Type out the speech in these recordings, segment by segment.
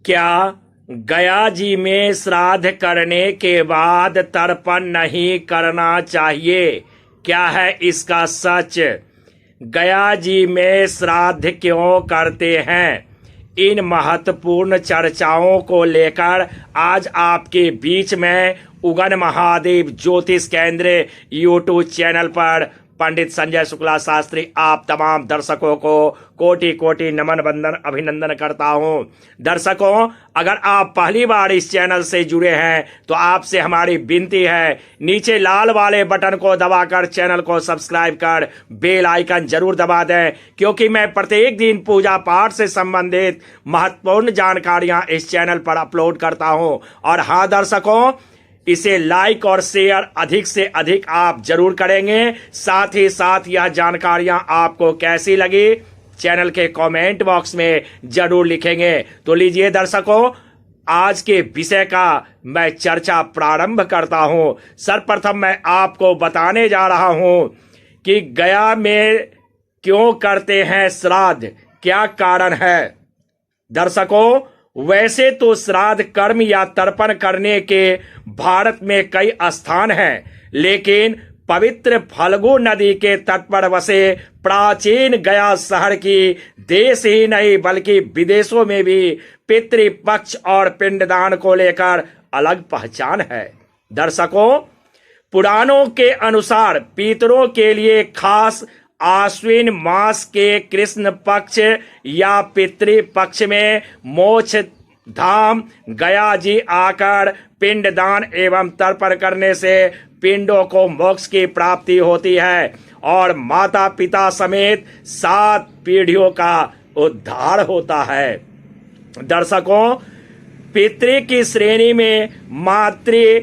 क्या गया जी में श्राद्ध करने के बाद तर्पण नहीं करना चाहिए? क्या है इसका सच? गया जी में श्राद्ध क्यों करते हैं? इन महत्वपूर्ण चर्चाओं को लेकर आज आपके बीच में उगन महादेव ज्योतिष केंद्र यूट्यूब चैनल पर पंडित संजय शुक्ला शास्त्री आप तमाम दर्शकों को कोटि कोटि नमन वंदन अभिनंदन करता हूं। दर्शकों, अगर आप पहली बार इस चैनल से जुड़े हैं तो आपसे हमारी विनती है, नीचे लाल वाले बटन को दबाकर चैनल को सब्सक्राइब कर बेल आइकन जरूर दबा दें, क्योंकि मैं प्रत्येक दिन पूजा पाठ से संबंधित महत्वपूर्ण जानकारियां इस चैनल पर अपलोड करता हूं। और हाँ दर्शकों, इसे लाइक और शेयर अधिक से अधिक आप जरूर करेंगे। साथ ही साथ यह जानकारियां आपको कैसी लगी चैनल के कमेंट बॉक्स में जरूर लिखेंगे। तो लीजिए दर्शकों, आज के विषय का मैं चर्चा प्रारंभ करता हूं। सर्वप्रथम मैं आपको बताने जा रहा हूं कि गया में क्यों करते हैं श्राद्ध, क्या कारण है। दर्शकों, वैसे तो श्राद्ध कर्म या तर्पण करने के भारत में कई स्थान हैं, लेकिन पवित्र फल्गु नदी के तट पर बसे प्राचीन गया शहर की देश ही नहीं बल्कि विदेशों में भी पितृपक्ष और पिंडदान को लेकर अलग पहचान है। दर्शकों, पुराणों के अनुसार पितरों के लिए खास आश्विन मास के कृष्ण पक्ष या पितृ पक्ष में मोक्ष धाम गया जी आकर पिंडदान एवं तर्पण करने से पिंडों को मोक्ष की प्राप्ति होती है और माता पिता समेत 7 पीढ़ियों का उद्धार होता है। दर्शकों, पितृ की श्रेणी में मातृ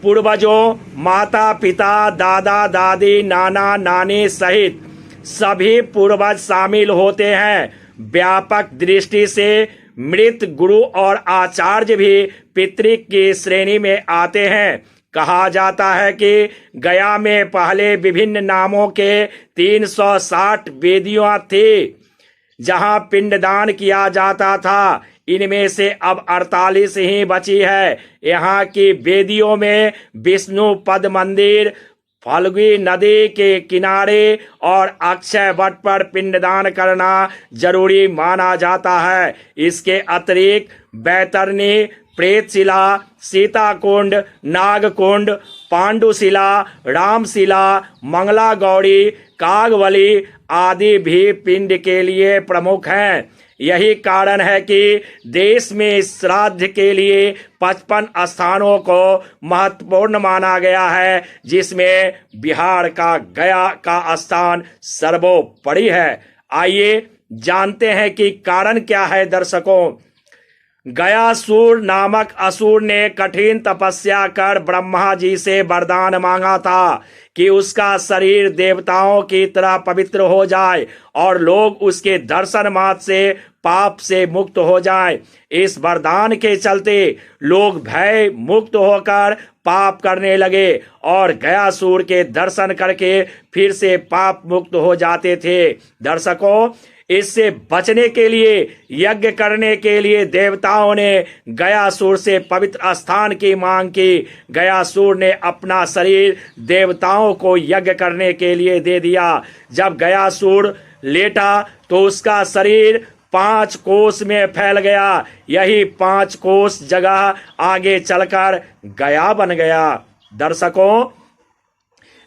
पूर्वजों, माता पिता, दादा दादी, नाना नानी सहित सभी पूर्वज शामिल होते हैं। व्यापक दृष्टि से मृत गुरु और आचार्य भी पितृ की श्रेणी में आते हैं। कहा जाता है कि गया में पहले विभिन्न नामों के 360 वेदियां थी जहां पिंडदान किया जाता था। इनमें से अब 48 ही बची है। यहाँ की वेदियों में विष्णु पद मंदिर, फल्गु नदी के किनारे और अक्षय वट पर पिंडदान करना जरूरी माना जाता है। इसके अतिरिक्त बैतरणी, प्रेतशिला, सीताकुंड, नागकुंड, पांडुशिला, रामशिला, मंगला गौरी, कागवली आदि भी पिंड के लिए प्रमुख हैं। यही कारण है कि देश में श्राद्ध के लिए 55 स्थानों को महत्वपूर्ण माना गया है, जिसमें बिहार का गया का स्थान सर्वोपरि है। आइए जानते हैं कि कारण क्या है। दर्शकों, गयासुर नामक असुर ने कठिन तपस्या कर ब्रह्मा जी से वरदान मांगा था कि उसका शरीर देवताओं की तरह पवित्र हो जाए और लोग उसके दर्शन मात्र से पाप से मुक्त हो जाएं। इस वरदान के चलते लोग भय मुक्त होकर पाप करने लगे और गयासुर के दर्शन करके फिर से पाप मुक्त हो जाते थे। दर्शकों, इससे बचने के लिए यज्ञ करने के लिए देवताओं ने गयासुर से पवित्र स्थान की मांग की। गयासुर ने अपना शरीर देवताओं को यज्ञ करने के लिए दे दिया। जब गयासुर लेटा तो उसका शरीर 5 कोस में फैल गया। यही 5 कोस जगह आगे चलकर गया बन गया। दर्शकों,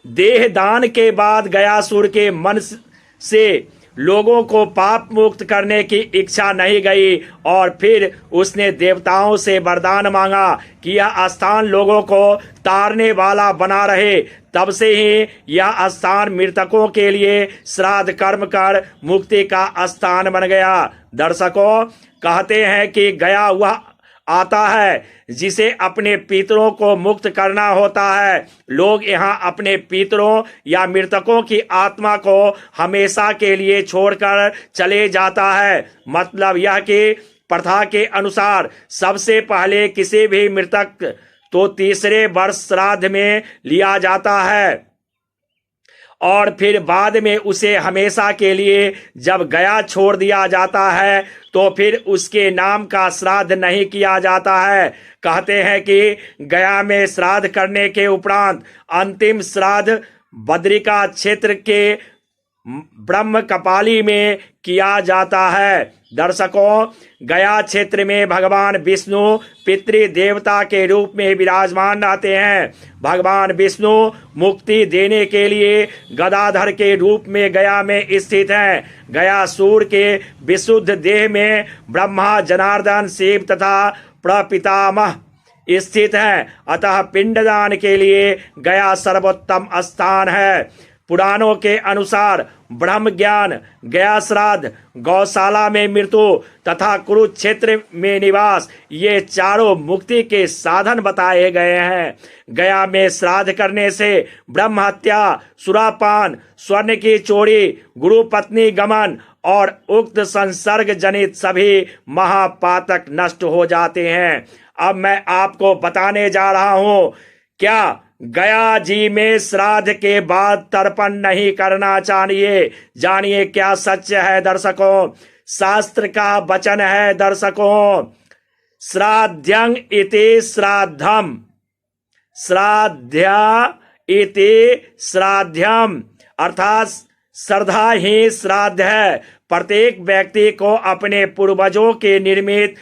देह दान के बाद गयासुर के मन से लोगों को पाप मुक्त करने की इच्छा नहीं गई और फिर उसने देवताओं से वरदान मांगा कि यह स्थान लोगों को तारने वाला बना रहे। तब से ही यह स्थान मृतकों के लिए श्राद्ध कर्म कर मुक्ति का स्थान बन गया। दर्शकों, कहते हैं कि गया वह आता है जिसे अपने पितरों को मुक्त करना होता है। लोग यहाँ अपने पितरों या मृतकों की आत्मा को हमेशा के लिए छोड़कर चले जाता है। मतलब यह कि प्रथा के अनुसार सबसे पहले किसी भी मृतक तो तीसरे वर्ष श्राद्ध में लिया जाता है और फिर बाद में उसे हमेशा के लिए जब गया छोड़ दिया जाता है तो फिर उसके नाम का श्राद्ध नहीं किया जाता है। कहते हैं कि गया में श्राद्ध करने के उपरांत अंतिम श्राद्ध बद्रिका क्षेत्र के ब्रह्म कपाली में किया जाता है। दर्शकों, गया क्षेत्र में भगवान विष्णु पितृ देवता के रूप में विराजमान रहते हैं। भगवान विष्णु मुक्ति देने के लिए गदाधर के रूप में गया में स्थित हैं। गया सूर्य के विशुद्ध देह में ब्रह्मा, जनार्दन, शिव तथा प्रपितामह स्थित हैं। अतः पिंडदान के लिए गया सर्वोत्तम स्थान है। पुराणों के अनुसार ब्रह्म ज्ञान, गया श्राद्ध, गौशाला में मृत्यु तथा कुरुक्षेत्र में निवास, ये चारों मुक्ति के साधन बताए गए हैं। गया में श्राद्ध करने से ब्रह्म हत्या, सुरापान, स्वर्ण की चोरी, गुरु पत्नी गमन और उक्त संसर्ग जनित सभी महापातक नष्ट हो जाते हैं। अब मैं आपको बताने जा रहा हूं, क्या गया जी में श्राद्ध के बाद तर्पण नहीं करना चाहिए? जानिए क्या सच है दर्शकों। शास्त्र का वचन है दर्शकों, श्राद्धं इति श्राद्धम, श्राद्ध्या इति श्राद्धम, अर्थात श्रद्धा ही श्राद्ध है। प्रत्येक व्यक्ति को अपने पूर्वजों के निर्मित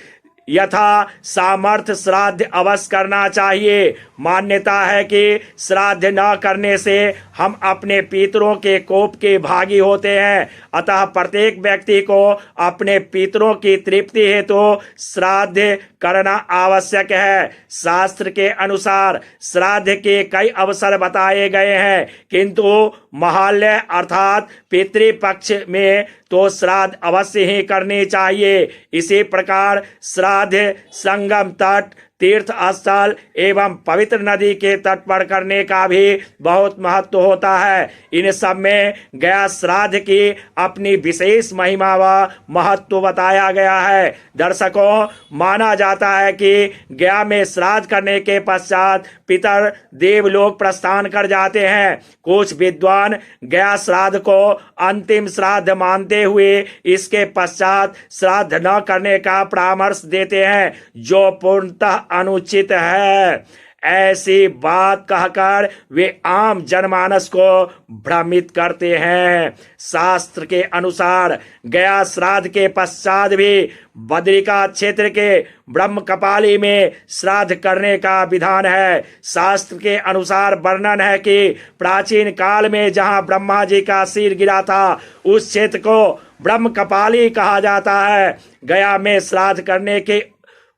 यथा सामर्थ्य श्राद्ध अवश्य करना चाहिए। मान्यता है कि श्राद्ध न करने से हम अपने पितरों के कोप के भागी होते हैं। अतः प्रत्येक व्यक्ति को अपने पितरों की तृप्ति हेतु श्राद्ध करना आवश्यक है। शास्त्र के अनुसार श्राद्ध के कई अवसर बताए गए हैं, किंतु महालय अर्थात पितृपक्ष में तो श्राद्ध अवश्य ही करनी चाहिए। इसी प्रकार श्राद्ध संगम तट, तीर्थ स्थल एवं पवित्र नदी के तट पर करने का भी बहुत महत्व होता है। इन सब में गया श्राद्ध की अपनी विशेष महिमा व महत्व बताया गया है। दर्शकों, माना जाता है कि गया में श्राद्ध करने के पश्चात पितर देवलोक प्रस्थान कर जाते हैं। कुछ विद्वान गया श्राद्ध को अंतिम श्राद्ध मानते हुए इसके पश्चात श्राद्ध न करने का परामर्श देते हैं, जो पूर्णतः अनुचित है। ऐसी बात कहकर वे आम जनमानस को भ्रमित करते हैं। शास्त्र के अनुसार गया श्राद्ध के पश्चात भी बद्रिका क्षेत्र के ब्रह्म कपाली में श्राद्ध करने का विधान है। शास्त्र के अनुसार वर्णन है कि प्राचीन काल में जहां ब्रह्मा जी का सिर गिरा था, उस क्षेत्र को ब्रह्म कपाली कहा जाता है। गया में श्राद्ध करने के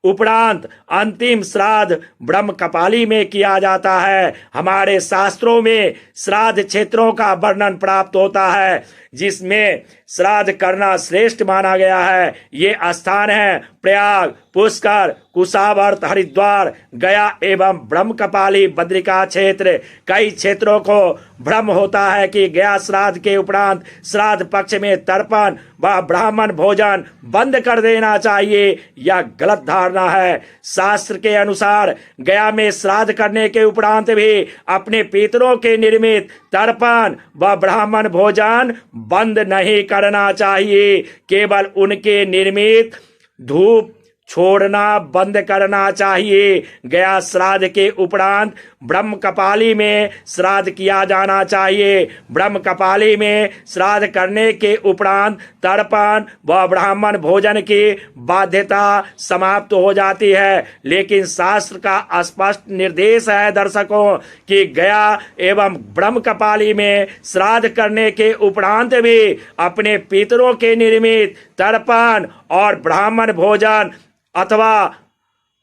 उपरांत अंतिम श्राद्ध ब्रह्म कपाली में किया जाता है। हमारे शास्त्रों में श्राद्ध क्षेत्रों का वर्णन प्राप्त होता है, जिसमें श्राद्ध करना श्रेष्ठ माना गया है। ये स्थान है प्रयाग, पुष्कर, कुशावर्त, हरिद्वार, गया एवं ब्रह्म कपाली बद्रिका क्षेत्र। कई क्षेत्रों को भ्रम होता है कि गया श्राद्ध के उपरांत श्राद्ध पक्ष में तर्पण व ब्राह्मण भोजन बंद कर देना चाहिए। यह गलत धारणा है। शास्त्र के अनुसार गया में श्राद्ध करने के उपरांत भी अपने पितरों के निर्मित तर्पण व ब्राह्मण भोजन बंद नहीं करना चाहिए। केवल उनके निर्मित धूप छोड़ना बंद करना चाहिए। गया श्राद्ध के उपरांत ब्रह्म कपाली में श्राद्ध किया जाना चाहिए। ब्रह्म कपाली में श्राद्ध करने के उपरांत तर्पण व ब्राह्मण भोजन की बाध्यता समाप्त हो जाती है। लेकिन शास्त्र का स्पष्ट निर्देश है दर्शकों कि गया एवं ब्रह्म कपाली में श्राद्ध करने के उपरांत भी अपने पितरों के निर्मित तर्पण और ब्राह्मण भोजन अथवा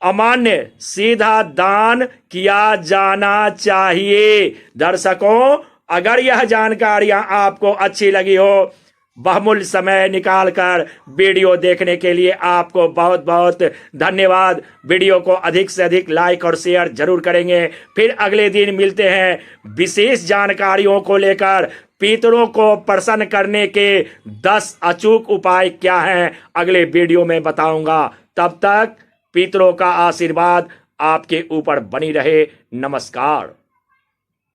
अमान्य सीधा दान किया जाना चाहिए। दर्शकों, अगर यह जानकारियां आपको अच्छी लगी हो, बहुमूल्य समय निकालकर वीडियो देखने के लिए आपको बहुत बहुत धन्यवाद। वीडियो को अधिक से अधिक लाइक और शेयर जरूर करेंगे। फिर अगले दिन मिलते हैं विशेष जानकारियों को लेकर। पितरों को प्रसन्न करने के 10 अचूक उपाय क्या हैं, अगले वीडियो में बताऊंगा। तब तक पितरों का आशीर्वाद आपके ऊपर बनी रहे। नमस्कार।